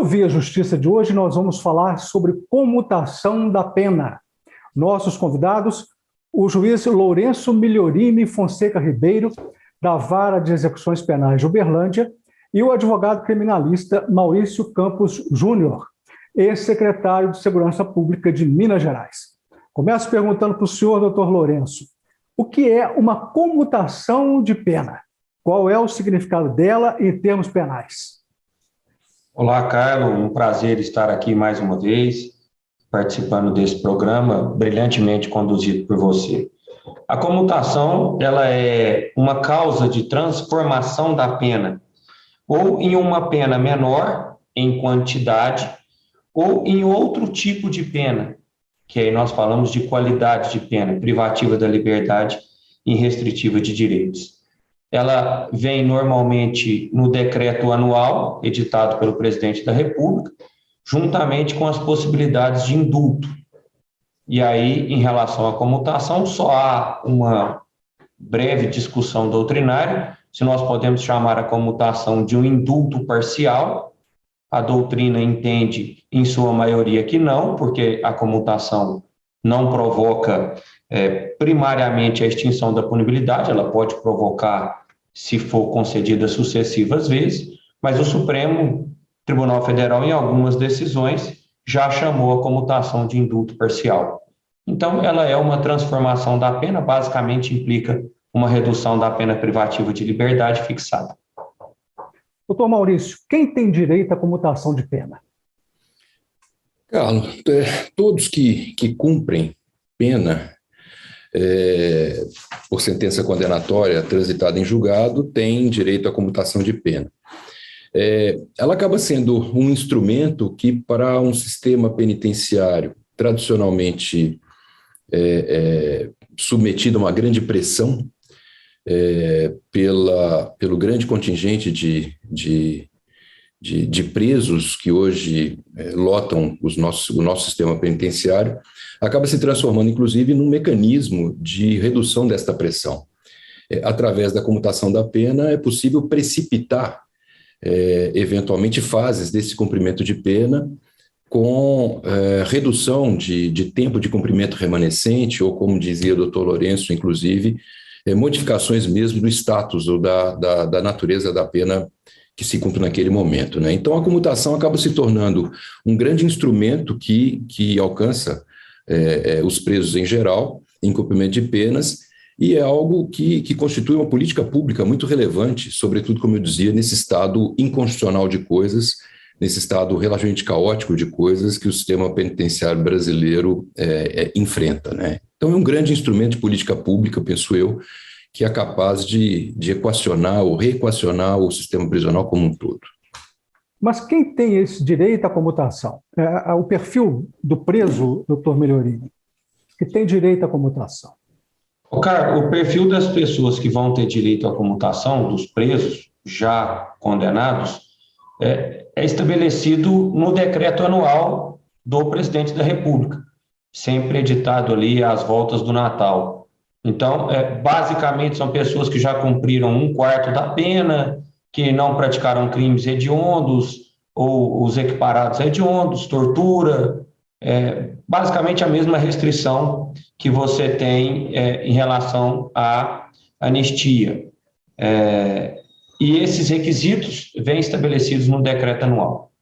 No Via Justiça de hoje, nós vamos falar sobre comutação da pena. Nossos convidados, o juiz Lourenço Migliorini Fonseca Ribeiro, da Vara de Execuções Penais de Uberlândia, e o advogado criminalista Maurício Campos Júnior, ex-secretário de Segurança Pública de Minas Gerais. Começo perguntando para o senhor, doutor Lourenço, o que é uma comutação de pena? Qual é o significado dela em termos penais? Olá, Carlos, um prazer estar aqui mais uma vez, participando desse programa brilhantemente conduzido por você. A comutação, ela é uma causa de transformação da pena, ou em uma pena menor em quantidade, ou em outro tipo de pena, que aí nós falamos de qualidade de pena, privativa da liberdade e restritiva de direitos. Ela vem normalmente no decreto anual, editado pelo presidente da República, juntamente com as possibilidades de indulto. E aí, em relação à comutação, só há uma breve discussão doutrinária, se nós podemos chamar a comutação de um indulto parcial. A doutrina entende, em sua maioria, que não, porque a comutação não provoca primariamente a extinção da punibilidade, ela pode provocar se for concedida sucessivas vezes, mas o Supremo Tribunal Federal, em algumas decisões, já chamou a comutação de indulto parcial. Então, ela é uma transformação da pena, basicamente implica uma redução da pena privativa de liberdade fixada. Doutor Maurício, quem tem direito à comutação de pena? Carlos, todos que cumprem pena por sentença condenatória transitada em julgado têm direito à comutação de pena. Ela acaba sendo um instrumento que, para um sistema penitenciário tradicionalmente submetido a uma grande pressão pelo grande contingente de presos que hoje lotam o nosso sistema penitenciário, acaba se transformando, inclusive, num mecanismo de redução desta pressão. Através da comutação da pena, é possível precipitar, eventualmente, fases desse cumprimento de pena com redução de tempo de cumprimento remanescente, ou, como dizia o doutor Lourenço, inclusive, modificações mesmo do status ou da natureza da pena que se cumpre naquele momento, né? Então, a comutação acaba se tornando um grande instrumento que alcança os presos em geral, em cumprimento de penas, e é algo que constitui uma política pública muito relevante, sobretudo, como eu dizia, nesse estado inconstitucional de coisas, nesse estado relativamente caótico de coisas que o sistema penitenciário brasileiro enfrenta, né? Então, é um grande instrumento de política pública, penso eu, que é capaz de equacionar ou reequacionar o sistema prisional como um todo. Mas quem tem esse direito à comutação? O perfil do preso, doutor Migliorini, que tem direito à comutação. Carlos, o perfil das pessoas que vão ter direito à comutação, dos presos já condenados, é estabelecido no decreto anual do presidente da República, sempre editado ali às voltas do Natal. Então, basicamente, são pessoas que já cumpriram 1/4 da pena, que não praticaram crimes hediondos ou os equiparados hediondos, tortura, basicamente a mesma restrição que você tem em relação à anistia. E esses requisitos vêm estabelecidos no decreto anual.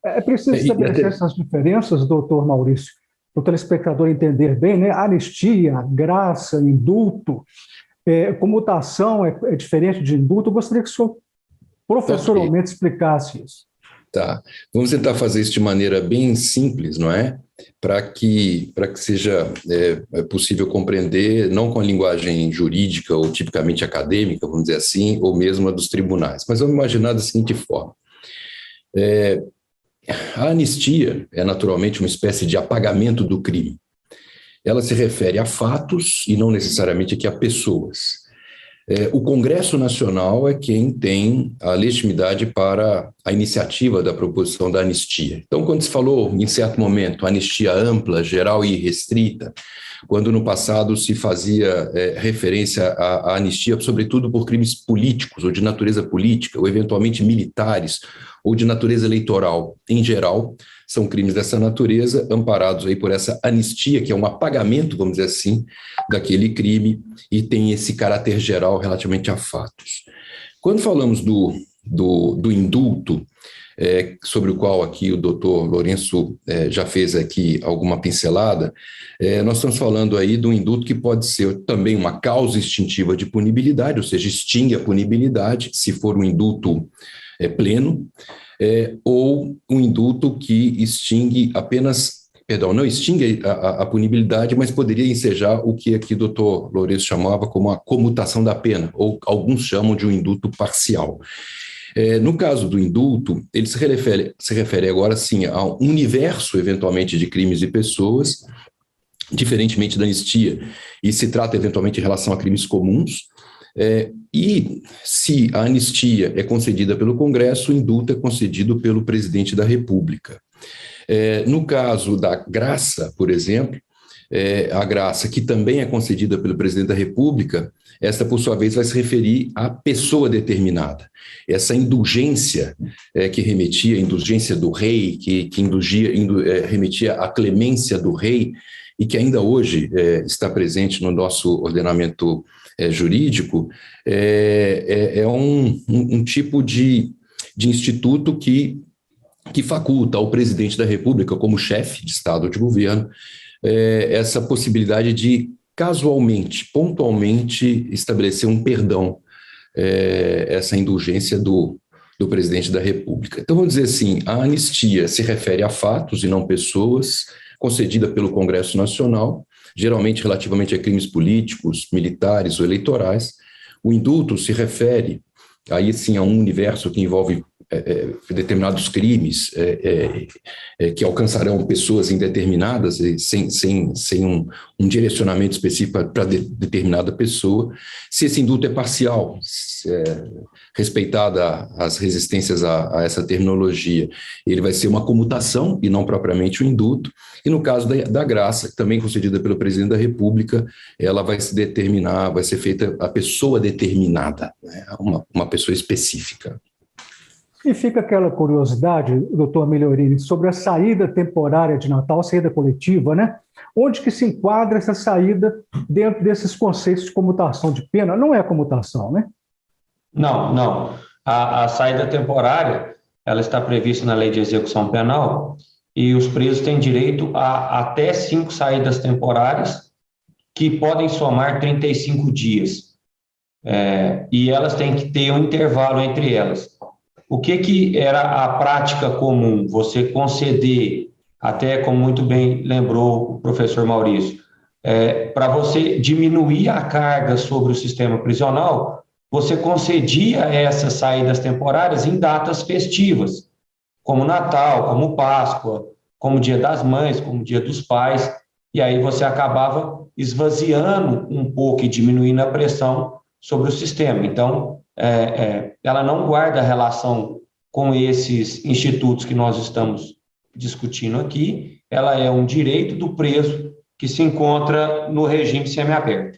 É preciso estabelecer essas diferenças, doutor Maurício, para o telespectador entender bem, né? Anistia, graça, indulto, comutação é diferente de indulto. Eu gostaria que o senhor professoralmente explicasse isso. Tá. Vamos tentar fazer isso de maneira bem simples, não é? Para que seja possível compreender, não com a linguagem jurídica ou tipicamente acadêmica, vamos dizer assim, ou mesmo a dos tribunais. Mas vamos imaginar da seguinte forma. A anistia é naturalmente uma espécie de apagamento do crime. Ela se refere a fatos e não necessariamente aqui a pessoas. O Congresso Nacional é quem tem a legitimidade para a iniciativa da proposição da anistia. Então, quando se falou, em certo momento, anistia ampla, geral e restrita, quando no passado se fazia referência à anistia, sobretudo por crimes políticos, ou de natureza política, ou eventualmente militares, ou de natureza eleitoral, em geral, são crimes dessa natureza, amparados aí por essa anistia, que é um apagamento, vamos dizer assim, daquele crime, e tem esse caráter geral relativamente a fatos. Quando falamos do indulto, sobre o qual aqui o doutor Lourenço já fez aqui alguma pincelada, nós estamos falando aí de um indulto que pode ser também uma causa extintiva de punibilidade, ou seja, extingue a punibilidade, se for um indulto pleno, ou um indulto que extingue apenas, perdão, não extingue a punibilidade, mas poderia ensejar o que aqui o doutor Lourenço chamava como a comutação da pena, ou alguns chamam de um indulto parcial. No caso do indulto, ele se refere agora, sim, a um universo, eventualmente, de crimes e pessoas, diferentemente da anistia, e se trata, eventualmente, em relação a crimes comuns, e se a anistia é concedida pelo Congresso, o indulto é concedido pelo presidente da República. No caso da graça, por exemplo, a graça que também é concedida pelo presidente da República, esta, por sua vez, vai se referir à pessoa determinada. Essa indulgência que remetia à indulgência do rei, que remetia à clemência do rei, e que ainda hoje está presente no nosso ordenamento jurídico, é um tipo de instituto que faculta ao presidente da República, como chefe de Estado ou de governo, essa possibilidade de, casualmente, pontualmente, estabelecer um perdão, essa indulgência do presidente da República. Então, vamos dizer assim, a anistia se refere a fatos e não pessoas, concedida pelo Congresso Nacional, geralmente relativamente a crimes políticos, militares ou eleitorais. O indulto se refere, aí sim, a um universo que envolve determinados crimes que alcançarão pessoas indeterminadas sem um direcionamento específico para determinada pessoa. Se esse indulto é parcial, respeitada as resistências a essa terminologia, ele vai ser uma comutação e não propriamente um indulto. E no caso da graça, também concedida pelo presidente da República, ela vai se determinar, vai ser feita a pessoa determinada, né? Uma pessoa específica. E fica aquela curiosidade, doutor Melhorini, sobre a saída temporária de Natal, a saída coletiva, né? Onde que se enquadra essa saída dentro desses conceitos de comutação de pena? Não é comutação, né? Não. A saída temporária, ela está prevista na Lei de Execução Penal e os presos têm direito a até 5 saídas temporárias que podem somar 35 dias. E elas têm que ter um intervalo entre elas. O que era a prática comum? Você conceder, até como muito bem lembrou o professor Maurício, para você diminuir a carga sobre o sistema prisional, você concedia essas saídas temporárias em datas festivas, como Natal, como Páscoa, como Dia das Mães, como Dia dos Pais, e aí você acabava esvaziando um pouco e diminuindo a pressão sobre o sistema. Então, ela não guarda relação com esses institutos que nós estamos discutindo aqui, ela é um direito do preso que se encontra no regime semiaberto.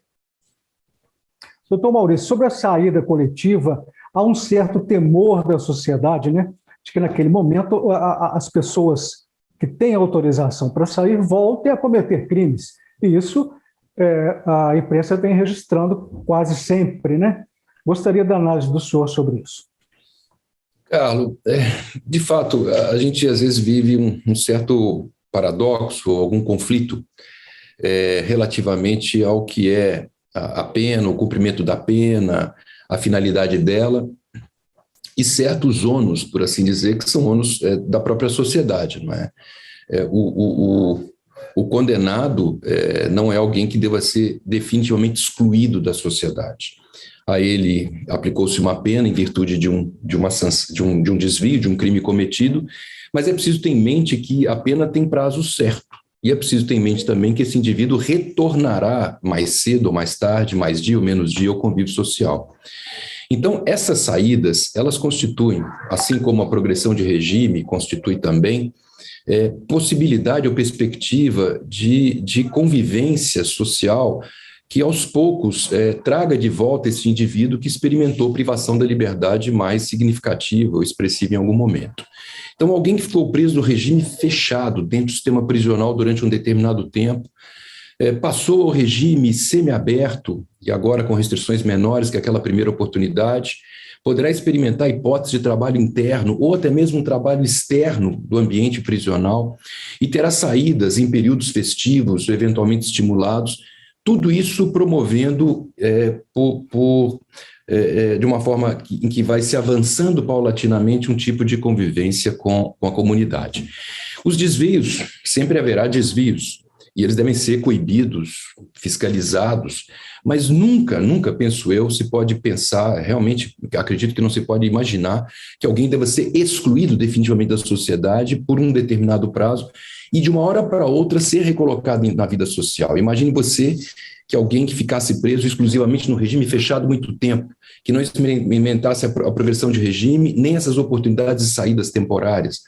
Doutor Maurício, sobre a saída coletiva, há um certo temor da sociedade, né? De que naquele momento as pessoas que têm autorização para sair voltem a cometer crimes. E isso a imprensa vem registrando quase sempre, né? Gostaria da análise do senhor sobre isso. Carlos, de fato, a gente às vezes vive um certo paradoxo, algum conflito relativamente ao que é a pena, o cumprimento da pena, a finalidade dela, e certos ônus, por assim dizer, que são ônus da própria sociedade, não é? O condenado não é alguém que deva ser definitivamente excluído da sociedade. A ele aplicou-se uma pena em virtude de um desvio, de um crime cometido, mas é preciso ter em mente que a pena tem prazo certo. E é preciso ter em mente também que esse indivíduo retornará mais cedo ou mais tarde, mais dia ou menos dia, ao convívio social. Então, essas saídas, elas constituem, assim como a progressão de regime constitui também, possibilidade ou perspectiva de convivência social que, aos poucos, traga de volta esse indivíduo que experimentou privação da liberdade mais significativa ou expressiva em algum momento. Então, alguém que ficou preso no regime fechado dentro do sistema prisional durante um determinado tempo, passou ao regime semiaberto, e agora com restrições menores que aquela primeira oportunidade, poderá experimentar a hipótese de trabalho interno ou até mesmo um trabalho externo do ambiente prisional e terá saídas em períodos festivos, eventualmente estimulados, tudo isso promovendo de uma forma em que vai se avançando paulatinamente um tipo de convivência com a comunidade. Os desvios, sempre haverá desvios, e eles devem ser coibidos, fiscalizados, mas nunca, penso eu, se pode pensar, realmente, acredito que não se pode imaginar que alguém deva ser excluído definitivamente da sociedade por um determinado prazo e de uma hora para outra ser recolocado na vida social. Imagine você que alguém que ficasse preso exclusivamente no regime fechado muito tempo, que não experimentasse a progressão de regime, nem essas oportunidades de saídas temporárias,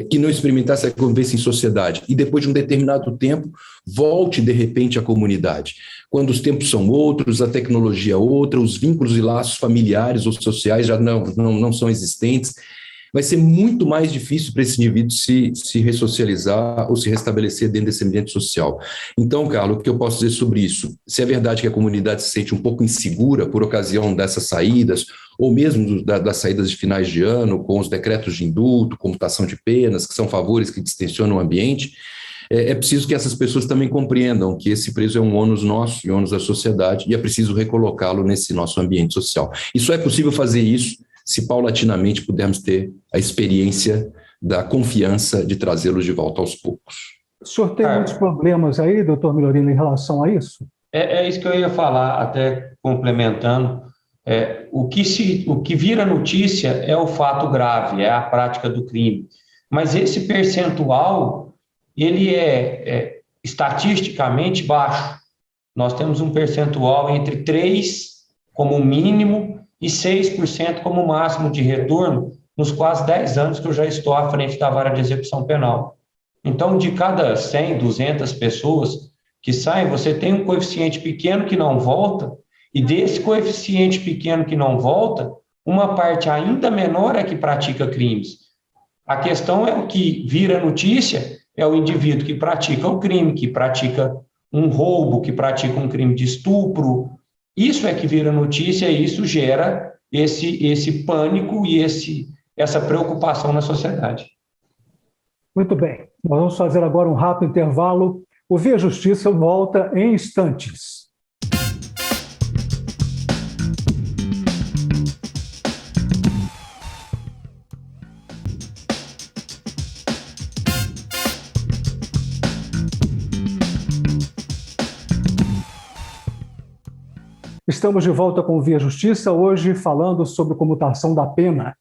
que não experimentasse a convivência em sociedade e depois de um determinado tempo volte de repente à comunidade. Quando os tempos são outros, a tecnologia é outra, os vínculos e laços familiares ou sociais já não são existentes, vai ser muito mais difícil para esse indivíduo se ressocializar ou se restabelecer dentro desse ambiente social. Então, Carlos, o que eu posso dizer sobre isso? Se é verdade que a comunidade se sente um pouco insegura por ocasião dessas saídas, ou mesmo das saídas de finais de ano, com os decretos de indulto, comutação de penas, que são favores que distensionam o ambiente, é preciso que essas pessoas também compreendam que esse preso é um ônus nosso e ônus da sociedade, e é preciso recolocá-lo nesse nosso ambiente social. E só é possível fazer isso se paulatinamente pudermos ter a experiência da confiança de trazê-los de volta aos poucos. O senhor tem muitos problemas aí, doutor Milorino, em relação a isso? É isso que eu ia falar, até complementando. O que vira notícia é o fato grave, é a prática do crime. Mas esse percentual, ele é estatisticamente baixo. Nós temos um percentual entre 3% como mínimo e 6% como máximo de retorno nos quase 10 anos que eu já estou à frente da vara de execução penal. Então, de cada 100, 200 pessoas que saem, você tem um coeficiente pequeno que não volta, e desse coeficiente pequeno que não volta, uma parte ainda menor é que pratica crimes. A questão é o que vira notícia, é o indivíduo que pratica o crime, que pratica um roubo, que pratica um crime de estupro. Isso é que vira notícia e isso gera esse pânico e essa preocupação na sociedade. Muito bem. Nós vamos fazer agora um rápido intervalo. O Via Justiça volta em instantes. Estamos de volta com o Via Justiça, hoje falando sobre comutação da pena.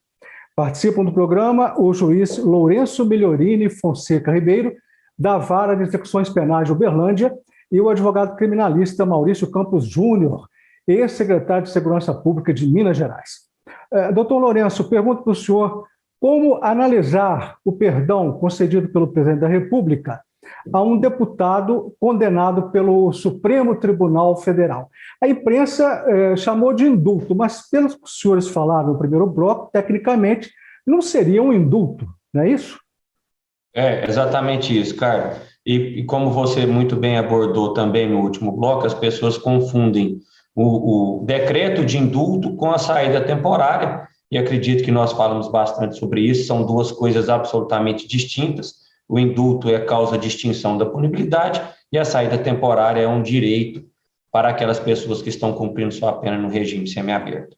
Participam do programa o juiz Lourenço Migliorini Fonseca Ribeiro, da Vara de Execuções Penais de Uberlândia, e o advogado criminalista Maurício Campos Júnior, ex-secretário de Segurança Pública de Minas Gerais. Doutor Lourenço, pergunto para o senhor como analisar o perdão concedido pelo presidente da República a um deputado condenado pelo Supremo Tribunal Federal. A imprensa chamou de indulto, mas pelos que os senhores falaram no primeiro bloco, tecnicamente, não seria um indulto, não é isso? É exatamente isso, Carlos. E como você muito bem abordou também no último bloco, as pessoas confundem o decreto de indulto com a saída temporária, e acredito que nós falamos bastante sobre isso, são duas coisas absolutamente distintas. O indulto é causa de extinção da punibilidade e a saída temporária é um direito para aquelas pessoas que estão cumprindo sua pena no regime semiaberto.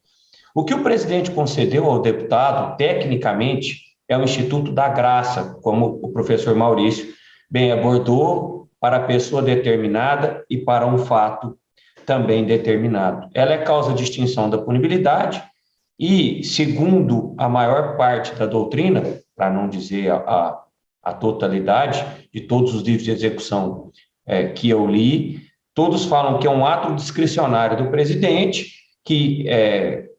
O que o presidente concedeu ao deputado, tecnicamente, é o Instituto da Graça, como o professor Maurício bem abordou, para a pessoa determinada e para um fato também determinado. Ela é causa de extinção da punibilidade e, segundo a maior parte da doutrina, para não dizer a totalidade de todos os livros de execução que eu li, todos falam que é um ato discricionário do presidente, que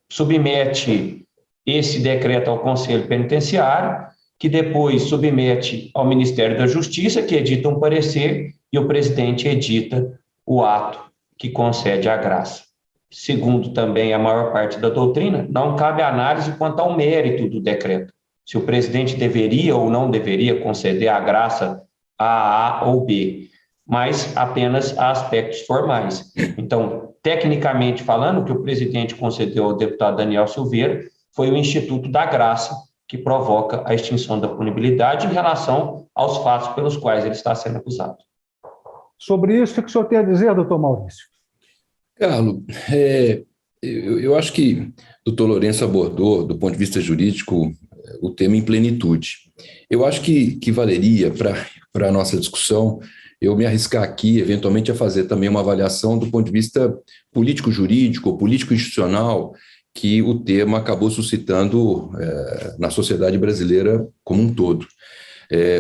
submete esse decreto ao Conselho Penitenciário, que depois submete ao Ministério da Justiça, que edita um parecer, e o presidente edita o ato que concede a graça. Segundo também a maior parte da doutrina, não cabe análise quanto ao mérito do decreto, se o presidente deveria ou não deveria conceder a graça a A ou B, mas apenas a aspectos formais. Então, tecnicamente falando, o que o presidente concedeu ao deputado Daniel Silveira foi o Instituto da Graça, que provoca a extinção da punibilidade em relação aos fatos pelos quais ele está sendo acusado. Sobre isso, o que o senhor tem a dizer, doutor Maurício? Carlos, eu acho que o doutor Lourenço abordou, do ponto de vista jurídico, o tema em plenitude. Eu acho que valeria para a nossa discussão eu me arriscar aqui, eventualmente, a fazer também uma avaliação do ponto de vista político-jurídico ou político-institucional que o tema acabou suscitando na sociedade brasileira como um todo.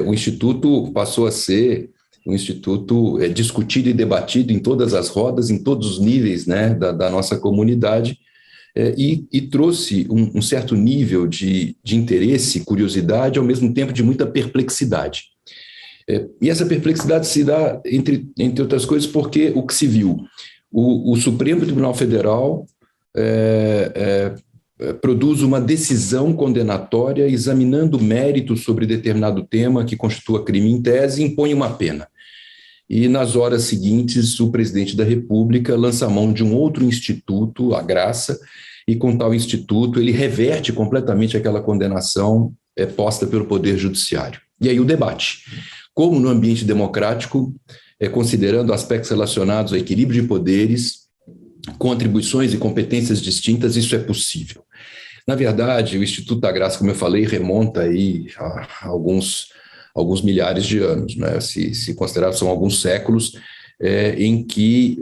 O Instituto passou a ser um instituto discutido e debatido em todas as rodas, em todos os níveis, né, da nossa comunidade, e trouxe um certo nível de interesse, curiosidade, ao mesmo tempo de muita perplexidade. E essa perplexidade se dá, entre outras coisas, porque o que se viu, o Supremo Tribunal Federal produz uma decisão condenatória examinando méritos sobre determinado tema que constitua crime em tese e impõe uma pena. E nas horas seguintes, o presidente da República lança a mão de um outro instituto, a Graça, e com tal instituto ele reverte completamente aquela condenação posta pelo Poder Judiciário. E aí o debate. Como no ambiente democrático, considerando aspectos relacionados ao equilíbrio de poderes, com atribuições e competências distintas, isso é possível. Na verdade, o Instituto da Graça, como eu falei, remonta aí a alguns milhares de anos, né? Se considerar, são alguns séculos em que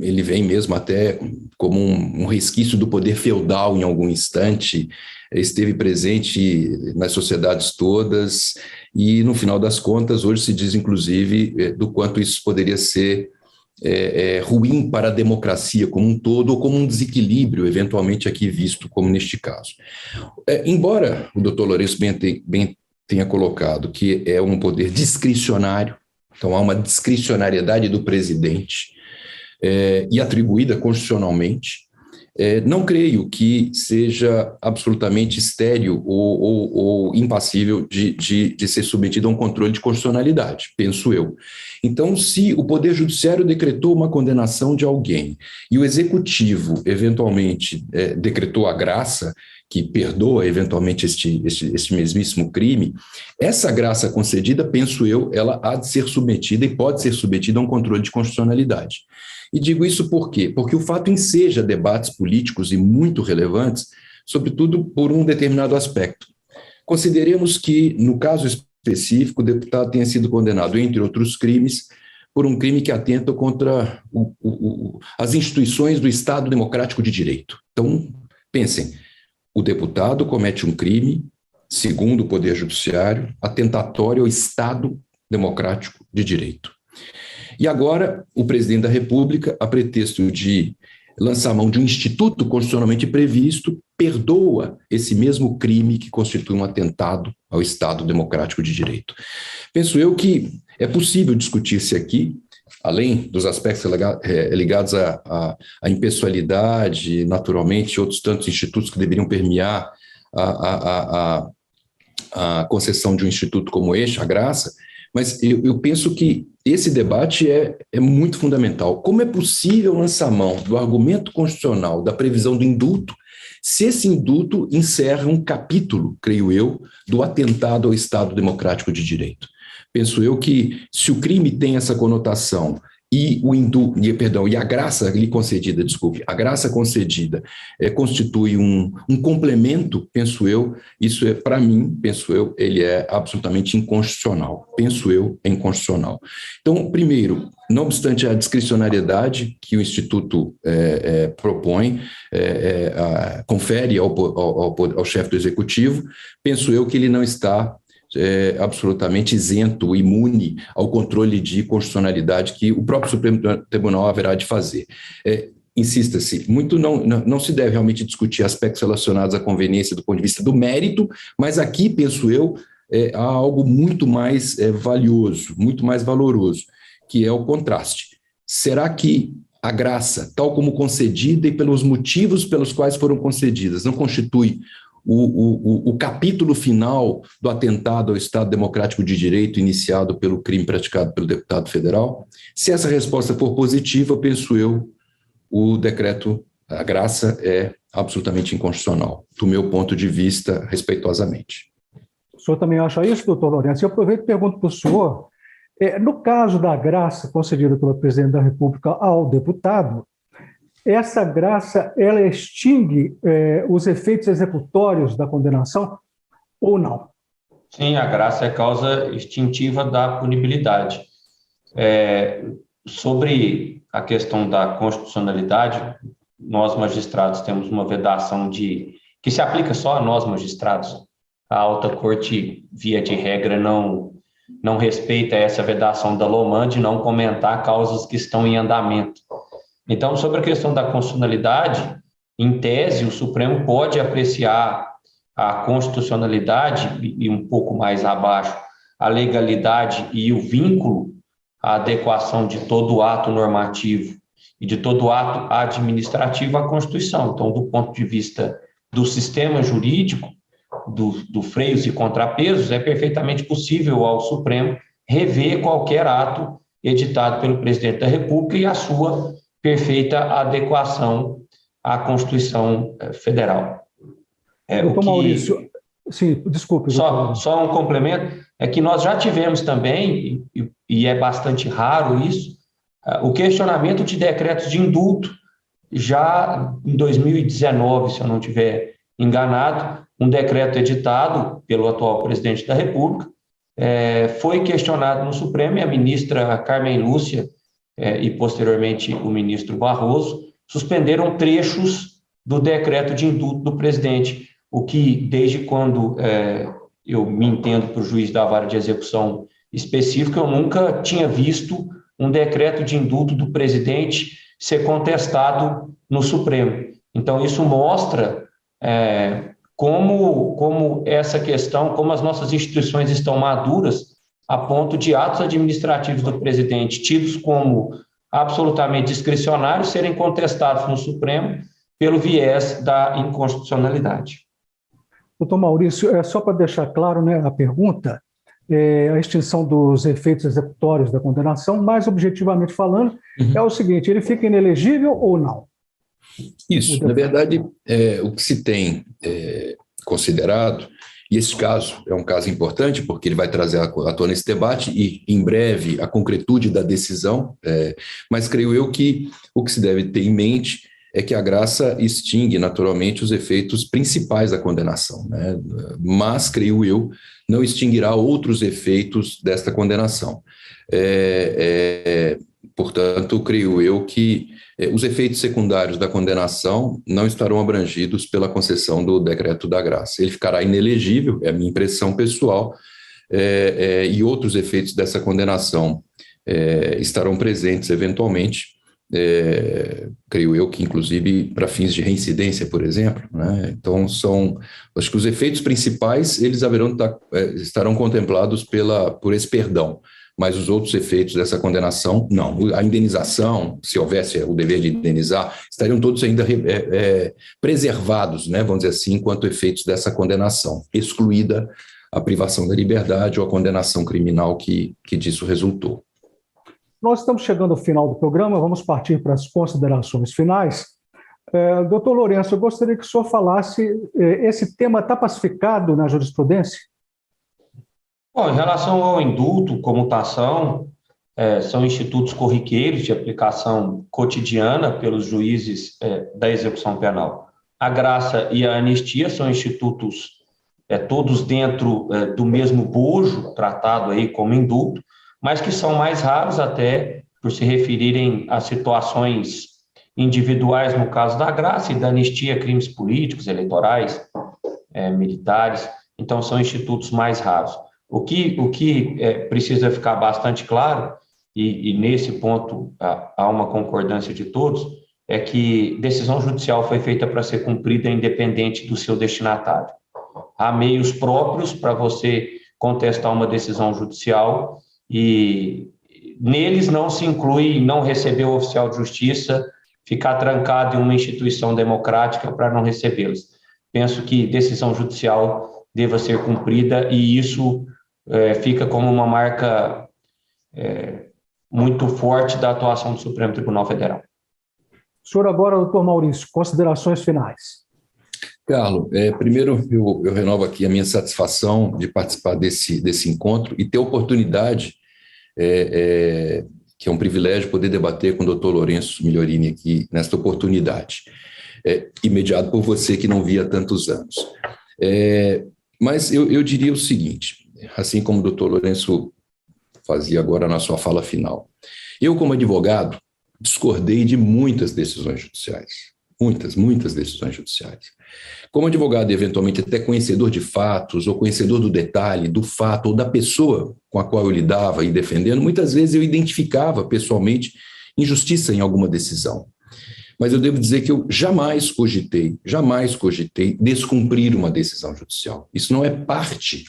ele vem mesmo até como um resquício do poder feudal em algum instante, esteve presente nas sociedades todas e, no final das contas, hoje se diz, inclusive, do quanto isso poderia ser ruim para a democracia como um todo ou como um desequilíbrio, eventualmente aqui visto como neste caso. Embora o doutor Lourenço bem tenha colocado que é um poder discricionário, então há uma discricionariedade do presidente e atribuída constitucionalmente, não creio que seja absolutamente estéril ou impassível de ser submetido a um controle de constitucionalidade, penso eu. Então, se o Poder Judiciário decretou uma condenação de alguém e o Executivo, eventualmente, decretou a graça, que perdoa, eventualmente, este mesmíssimo crime, essa graça concedida, penso eu, ela há de ser submetida e pode ser submetida a um controle de constitucionalidade. E digo isso por quê? Porque o fato enseja debates políticos e muito relevantes, sobretudo por um determinado aspecto. Consideremos que, no caso específico, o deputado tenha sido condenado, entre outros crimes, por um crime que atenta contra as instituições do Estado Democrático de Direito. Então, pensem, o deputado comete um crime, segundo o Poder Judiciário, atentatório ao Estado Democrático de Direito. E agora, o presidente da República, a pretexto de lançar mão de um instituto constitucionalmente previsto, perdoa esse mesmo crime que constitui um atentado ao Estado Democrático de Direito. Penso eu que é possível discutir-se aqui, além dos aspectos ligados à impessoalidade, naturalmente, outros tantos institutos que deveriam permear a concessão de um instituto como este, a Graça, mas eu penso que esse debate é muito fundamental. Como é possível lançar mão do argumento constitucional da previsão do indulto, se esse indulto encerra um capítulo, creio eu, do atentado ao Estado Democrático de Direito? Penso eu que, se o crime tem essa conotação e a graça lhe concedida, a graça concedida constitui um complemento, penso eu, isso para mim, penso eu, ele é absolutamente inconstitucional. Penso eu, é inconstitucional. Então, primeiro, não obstante a discricionariedade que o Instituto propõe, confere ao chefe do Executivo, penso eu que ele não está absolutamente isento, imune ao controle de constitucionalidade que o próprio Supremo Tribunal haverá de fazer. insista-se, muito não se deve realmente discutir aspectos relacionados à conveniência do ponto de vista do mérito, mas aqui, penso eu, há algo muito mais valioso, muito mais valoroso, que é o contraste. Será que a graça, tal como concedida e pelos motivos pelos quais foram concedidas, não constitui o capítulo final do atentado ao Estado Democrático de Direito iniciado pelo crime praticado pelo deputado federal? Se essa resposta for positiva, penso eu, o decreto, a graça é absolutamente inconstitucional, do meu ponto de vista, respeitosamente. O senhor também acha isso, doutor Lourenço? Eu aproveito e pergunto para o senhor, no caso da graça concedida pelo presidente da República ao deputado, essa graça, ela extingue os efeitos executórios da condenação ou não? Sim, a graça é causa extintiva da punibilidade. Sobre a questão da constitucionalidade, nós magistrados temos uma vedação que se aplica só a nós magistrados. A alta corte, via de regra, não respeita essa vedação da LOMAN de não comentar causas que estão em andamento. Então, sobre a questão da constitucionalidade, em tese, o Supremo pode apreciar a constitucionalidade e um pouco mais abaixo a legalidade e o vínculo, a adequação de todo ato normativo e de todo ato administrativo à Constituição. Então, do ponto de vista do sistema jurídico, do freios e contrapesos, é perfeitamente possível ao Supremo rever qualquer ato editado pelo presidente da República e a sua perfeita adequação à Constituição Federal. Doutor Maurício, sim, desculpe. Só um complemento, é que nós já tivemos também, e é bastante raro isso, o questionamento de decretos de indulto, já em 2019, se eu não estiver enganado, um decreto editado pelo atual presidente da República, foi questionado no Supremo e a ministra Carmen Lúcia e, posteriormente, o ministro Barroso suspenderam trechos do decreto de indulto do presidente, o que, desde quando eu me entendo por juiz da vara de execução específica, eu nunca tinha visto um decreto de indulto do presidente ser contestado no Supremo. Então, isso mostra como essa questão, como as nossas instituições estão maduras a ponto de atos administrativos do presidente, tidos como absolutamente discricionários, serem contestados no Supremo pelo viés da inconstitucionalidade. Doutor Maurício, só para deixar claro, né, a pergunta, a extinção dos efeitos executórios da condenação, mais objetivamente falando, é o seguinte, ele fica inelegível ou não? Isso, na verdade, o que se tem considerado, e esse caso é um caso importante, porque ele vai trazer à tona esse debate e, em breve, a concretude da decisão, mas creio eu que o que se deve ter em mente é que a graça extingue naturalmente os efeitos principais da condenação, né? Mas, creio eu, não extinguirá outros efeitos desta condenação. Portanto, creio eu que os efeitos secundários da condenação não estarão abrangidos pela concessão do decreto da graça. Ele ficará inelegível, é a minha impressão pessoal, e outros efeitos dessa condenação estarão presentes eventualmente, creio eu que inclusive para fins de reincidência, por exemplo, né? Então acho que os efeitos principais eles estarão contemplados por esse perdão, mas os outros efeitos dessa condenação, não. A indenização, se houvesse o dever de indenizar, estariam todos ainda preservados, né, vamos dizer assim, enquanto efeitos dessa condenação, excluída a privação da liberdade ou a condenação criminal que disso resultou. Nós estamos chegando ao final do programa, vamos partir para as considerações finais. Doutor Lourenço, eu gostaria que o senhor falasse, esse tema está pacificado na jurisprudência? Bom, em relação ao indulto, comutação, são institutos corriqueiros de aplicação cotidiana pelos juízes da execução penal. A graça e a anistia são institutos todos dentro do mesmo bojo, tratado aí como indulto, mas que são mais raros até por se referirem a situações individuais, no caso da graça, e da anistia, crimes políticos, eleitorais, militares. Então, são institutos mais raros. O que precisa ficar bastante claro, e nesse ponto há uma concordância de todos, é que decisão judicial foi feita para ser cumprida independente do seu destinatário. Há meios próprios para você contestar uma decisão judicial e neles não se inclui não receber o oficial de justiça, ficar trancado em uma instituição democrática para não recebê-los. Penso que decisão judicial deva ser cumprida e isso fica como uma marca muito forte da atuação do Supremo Tribunal Federal. Senhor, agora, doutor Maurício, considerações finais. Carlos, primeiro eu renovo aqui a minha satisfação de participar desse encontro e ter a oportunidade, que é um privilégio poder debater com o doutor Lourenço Migliorini aqui nesta oportunidade, imediado por você que não via há tantos anos. Mas eu diria o seguinte, assim como o doutor Lourenço fazia agora na sua fala final, eu como advogado discordei de muitas decisões judiciais, muitas decisões judiciais. Como advogado, eventualmente até conhecedor de fatos, ou conhecedor do detalhe, do fato, ou da pessoa com a qual eu lidava e defendendo, muitas vezes eu identificava pessoalmente injustiça em alguma decisão. Mas eu devo dizer que eu jamais cogitei descumprir uma decisão judicial. Isso não é parte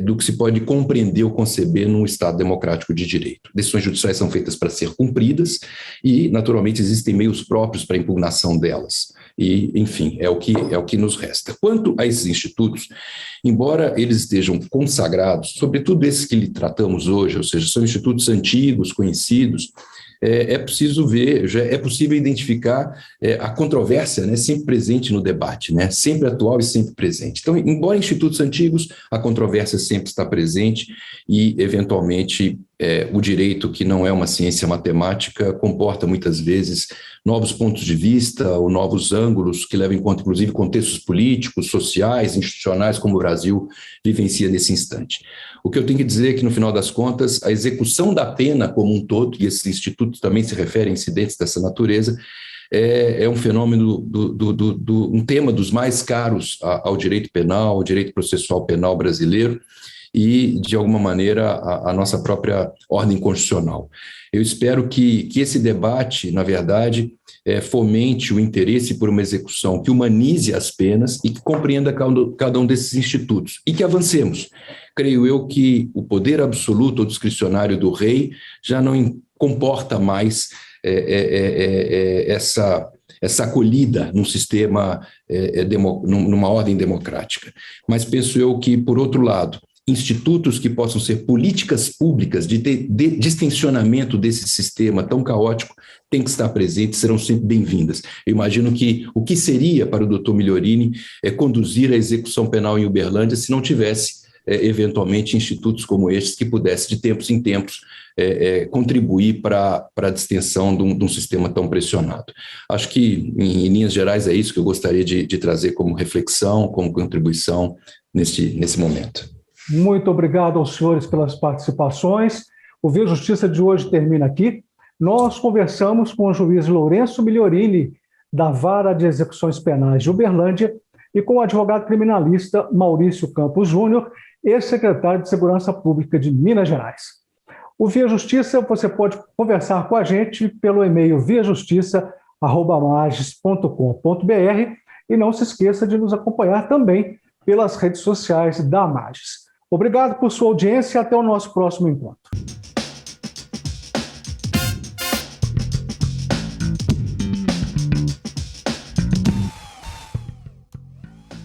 do que se pode compreender ou conceber num Estado democrático de direito. Decisões judiciais são feitas para ser cumpridas e, naturalmente, existem meios próprios para a impugnação delas. E, enfim, é o que nos resta. Quanto a esses institutos, embora eles estejam consagrados, sobretudo esses que tratamos hoje, ou seja, são institutos antigos, conhecidos, é preciso ver, já é possível identificar a controvérsia, né, sempre presente no debate, né, sempre atual e sempre presente. Então, embora institutos antigos, a controvérsia sempre está presente e, eventualmente, o direito, que não é uma ciência matemática, comporta muitas vezes novos pontos de vista ou novos ângulos que levam em conta, inclusive, contextos políticos, sociais, institucionais, como o Brasil vivencia nesse instante. O que eu tenho que dizer é que, no final das contas, a execução da pena como um todo, e esses institutos também se referem a incidentes dessa natureza, é um fenômeno, um tema dos mais caros ao direito penal, ao direito processual penal brasileiro e, de alguma maneira, a nossa própria ordem constitucional. Eu espero que esse debate, na verdade, fomente o interesse por uma execução que humanize as penas e que compreenda cada um desses institutos e que avancemos. Creio eu que o poder absoluto ou discricionário do rei já não comporta mais essa acolhida num sistema, numa ordem democrática. Mas penso eu que, por outro lado, institutos que possam ser políticas públicas de distensionamento desse sistema tão caótico têm que estar presentes, serão sempre bem-vindas. Eu imagino que o que seria para o doutor Migliorini conduzir a execução penal em Uberlândia se não tivesse eventualmente institutos como estes que pudessem, de tempos em tempos, contribuir para a distensão de um sistema tão pressionado. Acho que, em linhas gerais, é isso que eu gostaria de trazer como reflexão, como contribuição nesse momento. Muito obrigado aos senhores pelas participações. O Via Justiça de hoje termina aqui. Nós conversamos com o juiz Lourenço Migliorini, da Vara de Execuções Penais de Uberlândia, e com o advogado criminalista Maurício Campos Júnior, ex-secretário de Segurança Pública de Minas Gerais. O Via Justiça, você pode conversar com a gente pelo e-mail viajustiça@mages.com.br e não se esqueça de nos acompanhar também pelas redes sociais da Mages. Obrigado por sua audiência e até o nosso próximo encontro.